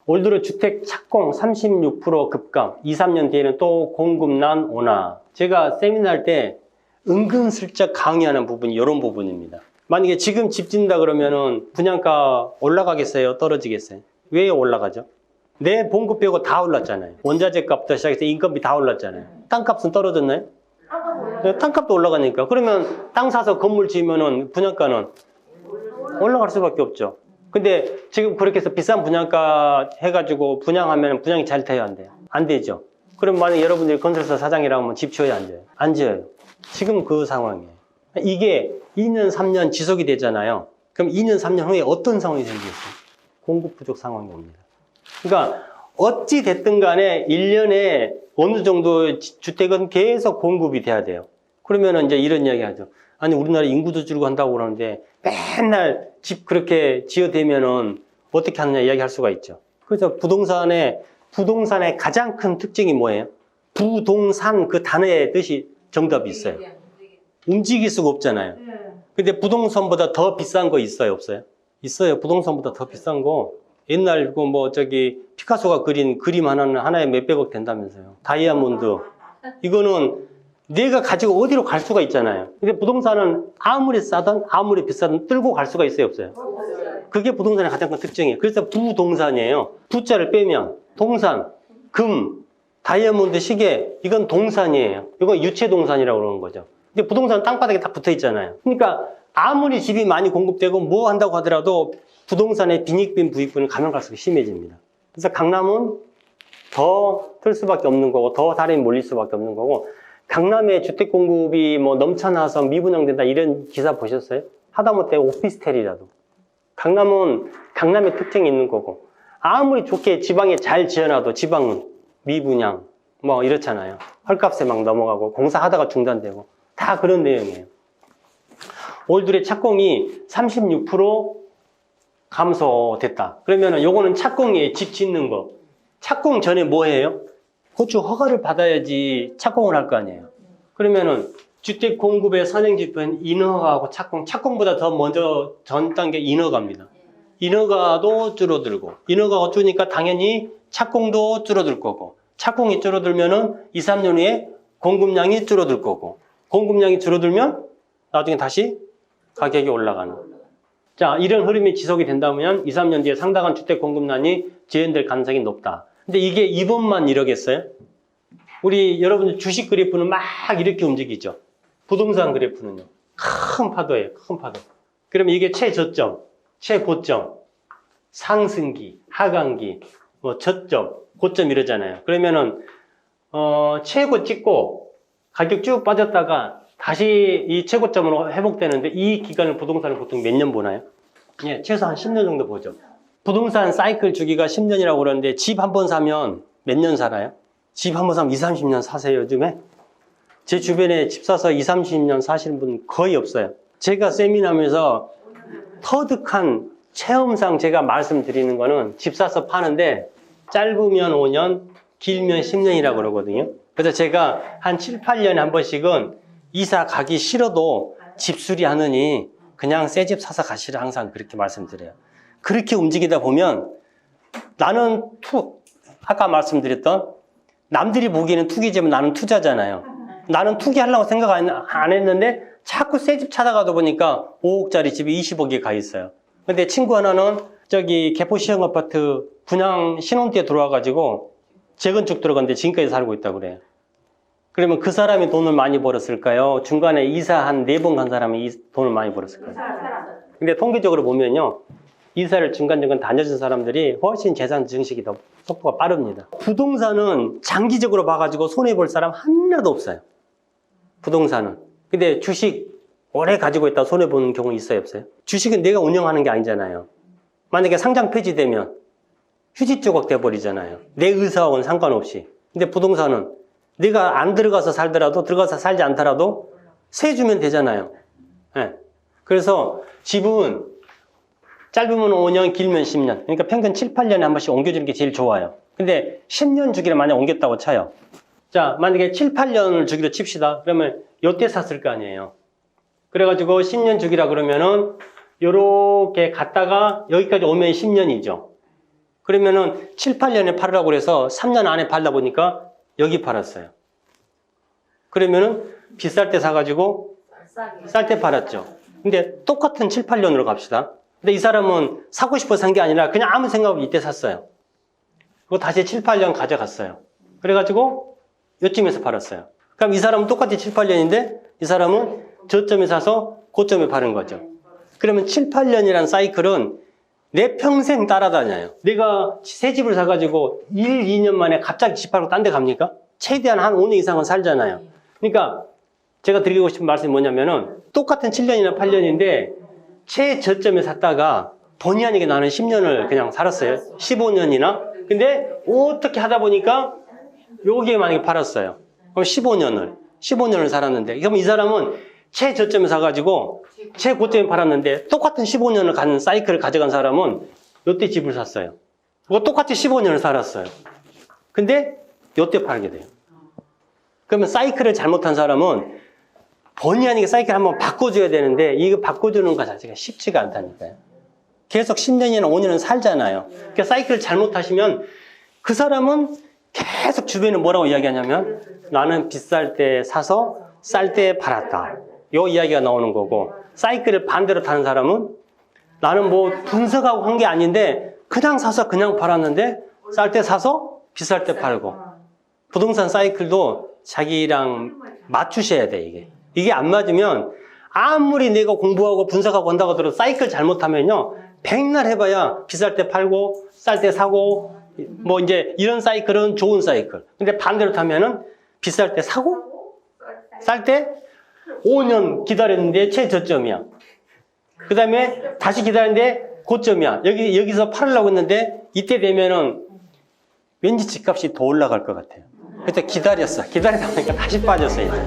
올 들어 주택 착공 36% 급감, 2, 3년 뒤에는 또 공급난 온화. 제가 세미나 할 때 은근슬쩍 강의하는 부분이 이런 부분입니다. 만약에 지금 집 짓는다 그러면은 분양가 올라가겠어요? 떨어지겠어요? 왜 올라가죠? 내 봉급 빼고 다 올랐잖아요. 원자재 값부터 시작해서 인건비 다 올랐잖아요. 땅값은 떨어졌나요? 땅값도 올라가니까. 그러면 땅 사서 건물 지으면은 분양가는 올라갈 수밖에 없죠. 근데 지금 그렇게 해서 비싼 분양가 해가지고 분양하면 분양이 잘 돼요, 안 돼요? 안 되죠. 그럼 만약 여러분들이 건설사 사장이라고 하면 집 지어야 안 돼요? 안 지어요. 지금 그 상황이에요. 이게 2년, 3년 지속이 되잖아요. 그럼 2년, 3년 후에 어떤 상황이 생기겠어요? 공급 부족 상황이 옵니다. 그러니까 어찌 됐든 간에 1년에 어느 정도 주택은 계속 공급이 돼야 돼요. 그러면은 이제 이런 이야기 하죠. 아니, 우리나라 인구도 줄고 한다고 그러는데 맨날 집 그렇게 지어대면은 어떻게 하느냐 이야기 할 수가 있죠. 그래서 부동산의 가장 큰 특징이 뭐예요? 부동산 그 단어의 뜻이 정답이 있어요. 움직일 수가 없잖아요. 근데 부동산보다 더 비싼 거 있어요, 없어요? 있어요. 부동산보다 더 비싼 거. 옛날 피카소가 그린 그림 하나에 몇백억 된다면서요. 다이아몬드. 이거는 내가 가지고 어디로 갈 수가 있잖아요. 근데 부동산은 아무리 싸든 아무리 비싸든 끌고 갈 수가 있어요, 없어요? 그게 부동산의 가장 큰 특징이에요. 그래서 부동산이에요. 부자를 빼면 동산, 금, 다이아몬드, 시계, 이건 동산이에요. 이건 유체동산이라고 그러는 거죠. 근데 부동산은 땅바닥에 다 붙어 있잖아요. 그러니까 아무리 집이 많이 공급되고 뭐 한다고 하더라도 부동산의 빈익빈 부익분은 가면 갈수록 심해집니다. 그래서 강남은 더 틀 수밖에 없는 거고 더 사람이 몰릴 수밖에 없는 거고, 강남의 주택 공급이 넘쳐나서 미분양된다 이런 기사 보셨어요? 하다못해 오피스텔이라도. 강남은 강남의 특징이 있는 거고, 아무리 좋게 지방에 잘 지어놔도 지방은 미분양 이렇잖아요. 헐값에 막 넘어가고 공사하다가 중단되고 다 그런 내용이에요. 올 들의 착공이 36% 감소됐다. 그러면은 요거는 착공이에요. 집 짓는 거. 착공 전에 뭐 해요? 고추 허가를 받아야지 착공을 할 거 아니에요. 그러면은 주택 공급의 선행지표는 인허가하고 착공보다 더 먼저 전 단계 인허가입니다. 인허가도 줄어들고, 인허가가 줄으니까 당연히 착공도 줄어들 거고, 착공이 줄어들면은 2, 3년 후에 공급량이 줄어들 거고, 공급량이 줄어들면 나중에 다시 가격이 올라가는. 자, 이런 흐름이 지속이 된다면 2, 3년 뒤에 상당한 주택 공급난이 재현될 가능성이 높다. 근데 이게 이번만 이러겠어요? 우리 여러분들 주식 그래프는 막 이렇게 움직이죠. 부동산 그래프는요. 큰 파도예요. 큰 파도. 그러면 이게 최저점, 최고점, 상승기, 하강기, 저점, 고점 이러잖아요. 그러면은 최고 찍고 가격 쭉 빠졌다가 다시 이 최고점으로 회복되는데, 이 기간을 부동산을 보통 몇 년 보나요? 예, 최소 한 10년 정도 보죠. 부동산 사이클 주기가 10년이라고 그러는데 집 한 번 사면 몇 년 살아요? 집 한 번 사면 2, 30년 사세요, 요즘에? 제 주변에 집 사서 2, 30년 사시는 분 거의 없어요. 제가 세미나하면서 터득한 체험상 제가 말씀드리는 거는 집 사서 파는데 짧으면 5년, 길면 10년이라고 그러거든요. 그래서 제가 한 7, 8년에 한 번씩은 이사 가기 싫어도 집 수리하느니 그냥 새 집 사서 가시라 항상 그렇게 말씀드려요. 그렇게 움직이다 보면 나는 아까 말씀드렸던 남들이 보기에는 투기지만 나는 투자잖아요. 나는 투기하려고 생각 안 했는데 자꾸 새 집 찾아가다 보니까 5억짜리 집이 20억이 가 있어요. 근데 친구 하나는 개포 시형 아파트 분양 신혼 때 들어와가지고 재건축 들어갔는데 지금까지 살고 있다고 그래요. 그러면 그 사람이 돈을 많이 벌었을까요? 중간에 이사 한 4번 간 사람이 돈을 많이 벌었을까요? 근데 통계적으로 보면요, 이사를 중간중간 다녀준 사람들이 훨씬 재산 증식이 더 속도가 빠릅니다. 부동산은 장기적으로 봐가지고 손해볼 사람 하나도 없어요. 부동산은. 근데 주식 오래 가지고 있다 손해보는 경우 있어요, 없어요? 주식은 내가 운영하는 게 아니잖아요. 만약에 상장 폐지되면 휴지 조각 돼버리잖아요. 내 의사하고는 상관없이. 근데 부동산은 내가 안 들어가서 살더라도, 들어가서 살지 않더라도 세 주면 되잖아요. 네. 그래서 집은 짧으면 5년, 길면 10년. 그러니까 평균 7, 8년에 한 번씩 옮겨주는 게 제일 좋아요. 근데 10년 주기를 만약 옮겼다고 쳐요. 자, 만약에 7, 8년을 주기로 칩시다. 그러면 요때 샀을 거 아니에요. 그래가지고 10년 주기라 그러면은 요렇게 갔다가 여기까지 오면 10년이죠. 그러면은 7, 8년에 팔으라고 그래서 3년 안에 팔다 보니까 여기 팔았어요. 그러면은 비쌀 때 사가지고 쌀 때 팔았죠. 근데 똑같은 7, 8년으로 갑시다. 근데 이 사람은 사고 싶어서 산 게 아니라 그냥 아무 생각 없이 이때 샀어요. 그리고 다시 7, 8년 가져갔어요. 그래가지고 요쯤에서 팔았어요. 그럼 이 사람은 똑같이 7, 8년인데 이 사람은 저점에 사서 고점에 파는 거죠. 그러면 7, 8년이라는 사이클은 내 평생 따라다녀요. 내가 새 집을 사가지고 1, 2년 만에 갑자기 집 팔고 딴 데 갑니까? 최대한 한 5년 이상은 살잖아요. 그러니까 제가 드리고 싶은 말씀이 뭐냐면은 똑같은 7년이나 8년인데 최저점에 샀다가 본의 아니게 나는 10년을 그냥 살았어요. 15년이나. 근데 어떻게 하다 보니까 여기에 만약에 팔았어요. 그럼 15년을 살았는데 그럼 이 사람은 최저점에 사가지고 최고점에 팔았는데 똑같은 15년을 가는 사이클을 가져간 사람은 이때 집을 샀어요. 그거 똑같이 15년을 살았어요. 근데 이때 팔게 돼요. 그러면 사이클을 잘못한 사람은 본의 아니게 사이클을 한번 바꿔줘야 되는데 이거 바꿔주는 것 자체가 쉽지가 않다니까요. 계속 10년이나 5년은 살잖아요. 그러니까 사이클을 잘못하시면 그 사람은 계속 주변에 뭐라고 이야기하냐면 나는 비쌀 때 사서 쌀 때 팔았다. 요 이야기가 나오는 거고 사이클을 반대로 타는 사람은 나는 뭐 분석하고 한 게 아닌데 그냥 사서 그냥 팔았는데 쌀 때 사서 비쌀 때 팔고 부동산 사이클도 자기랑 맞추셔야 돼 이게. 이게 안 맞으면 아무리 내가 공부하고 분석하고 한다고 하더라도 사이클 잘못하면요 백날 해봐야 비쌀 때 팔고 쌀 때 사고 뭐 이제 이런 사이클은 좋은 사이클. 근데 반대로 타면은 비쌀 때 사고 쌀 때 5년 기다렸는데 최저점이야. 그 다음에 다시 기다렸는데 고점이야. 여기서 팔으려고 했는데 이때 되면은 왠지 집값이 더 올라갈 것 같아요. 그때 기다렸다 보니까 다시 빠졌어요. 이제.